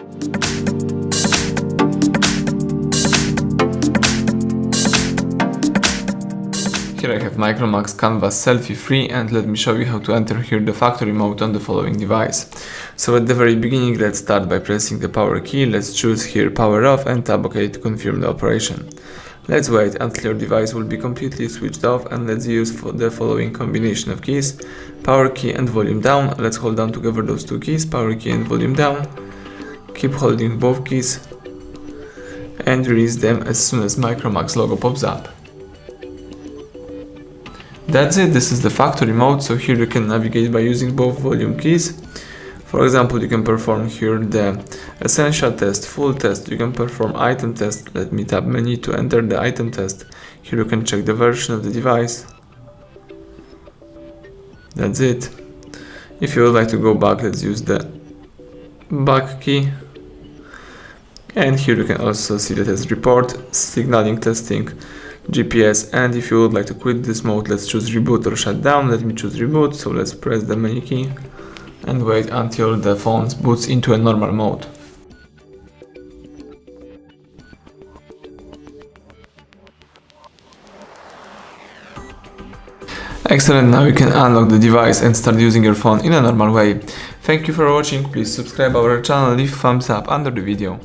Here I have MICROMAX Canvas Selfie 3, and let me show you how to enter here the factory mode on the following device. So at the very beginning, let's start by pressing the power key. Let's choose here power off and tap OK to confirm the operation. Let's wait until your device will be completely switched off, and let's use the following combination of keys: power key and volume down. Let's hold down together those two keys, power key and volume down. Keep holding both keys and release them as soon as MICROMAX logo pops up. That's it, this is the factory mode, so here you can navigate by using both volume keys. For example, you can perform here the essential test, full test, you can perform item test. Let me tap menu to enter the item test. Here you can check the version of the device. That's it. If you would like to go back, let's use the back key. And here you can also see the test report, signaling testing, GPS, and if you would like to quit this mode, let's choose reboot or shut down. Let me choose reboot, so let's press the menu key and wait until the phone boots into a normal mode. Excellent, now you can unlock the device and start using your phone in a normal way. Thank you for watching, please subscribe our channel, leave thumbs up under the video.